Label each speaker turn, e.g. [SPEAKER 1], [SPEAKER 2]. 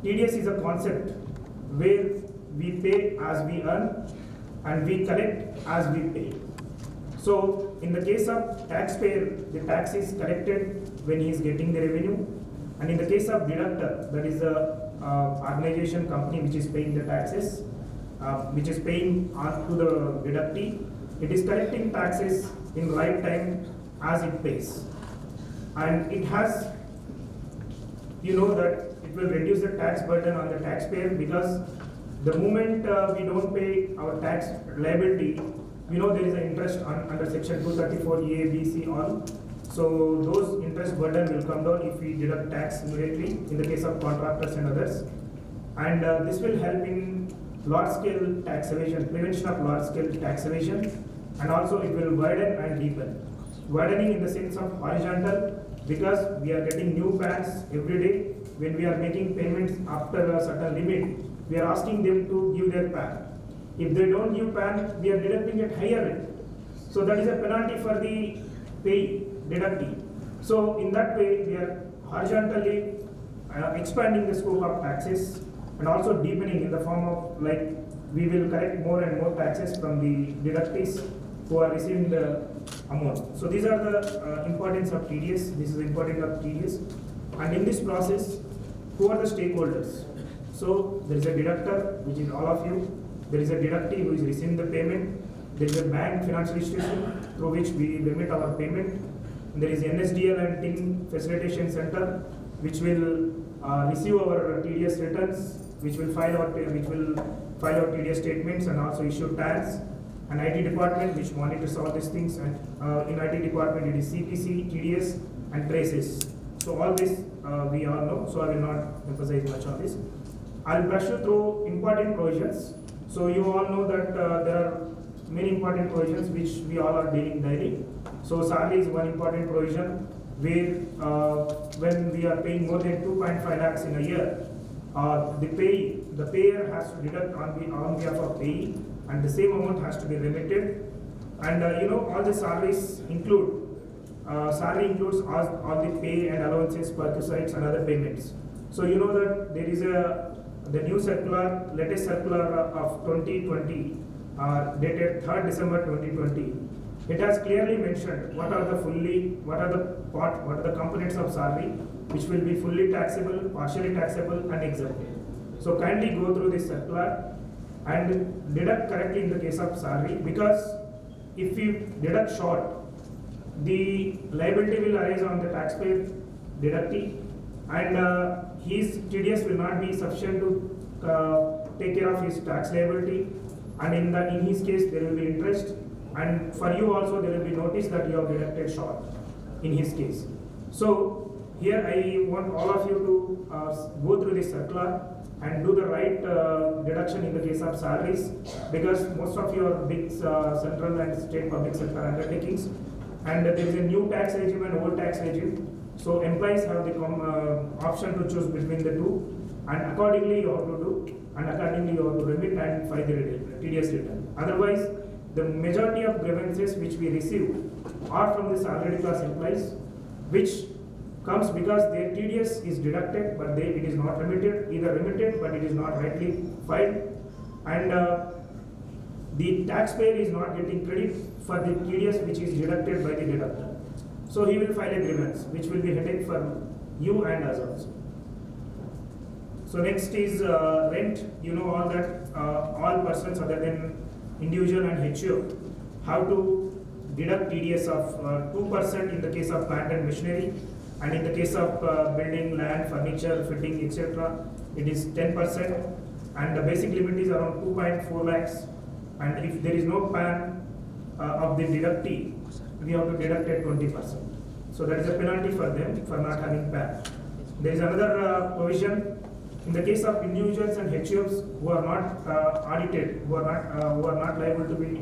[SPEAKER 1] TDS is a concept where we pay as we earn and we collect as we pay. So in the case of taxpayer, the tax is collected when he is getting the revenue, and in the case of deductor, that is the organization company which is paying the taxes, which is paying on to the deductee, it is collecting taxes in right time as it pays, and it has, that it will reduce the tax burden on the taxpayer, because the moment we don't pay our tax liability, there is an interest under section 234A, B, C on. So those interest burden will come down if we deduct tax immediately in the case of contractors and others. And this will help in large scale tax evasion, prevention of large scale tax evasion, and also it will widen and deepen. Widening in the sense of horizontal, because we are getting new PANs every day. When we are making payments after a certain limit, we are asking them to give their PAN. If they don't give PAN, we are deducting at higher rate. So that is a penalty for the pay deductee. So in that way, we are horizontally expanding the scope of taxes, and also deepening in the form of, like, we will collect more and more taxes from the deductees who are receiving the amount. So these are the importance of TDS. This is the importance of TDS. And in this process, who are the stakeholders? So there is a deductor, which is all of you. There is a deductee who is receiving the payment. There is a bank financial institution through which we limit our payment. And there is NSDL and TIN Facilitation Center, which will receive our TDS returns, which will file our TDS statements and also issue tax. And IT department, which monitors all these things. And in IT department, it is CPC, TDS, and traces. So all this we all know. So I will not emphasize much on this. I'll brush you through important provisions. So you all know that there are many important provisions which we all are dealing daily. So salary is one important provision where when we are paying more than 2.5 lakhs in a year, the payer has to deduct on behalf of payee, and the same amount has to be remitted. And all the salaries salary includes all the pay and allowances, perquisites, and other payments. So you know that there is the new circular, latest circular of 2020, dated 3rd December 2020. It has clearly mentioned what are the components of salary which will be fully taxable, partially taxable, and exempt. So kindly go through this circular and deduct correctly in the case of salary, because if you deduct short, the liability will arise on the taxpayer deductee, and his TDS will not be sufficient to take care of his tax liability, and in his case there will be interest, and for you also there will be notice that you have deducted short in his case. So here I want all of you to go through this circular and do the right deduction in the case of salaries, because most of your big central and state public sector undertakings, and there is a new tax regime and old tax regime. So employees have the option to choose between the two, and accordingly you have to do, and accordingly you have to remit and file the TDS return. Otherwise, the majority of grievances which we receive are from the salaried class employees, which comes because their TDS is deducted, but it is not remitted, either remitted but it is not rightly filed, and the taxpayer is not getting credit for the TDS which is deducted by the deductor. So he will file a grievance, which will be headache for you and us also. So next is rent. You know all that all persons other than individual and HO have to deduct TDS of 2% in the case of plant and machinery, and in the case of building, land, furniture, fitting, etc., it is 10%, and the basic limit is around 2.4 lakhs. And if there is no PAN of the deductee, we have to deduct at 20%. So that is a penalty for them for not having PAN. There is another provision in the case of individuals and HOs who are not audited, who are not liable to be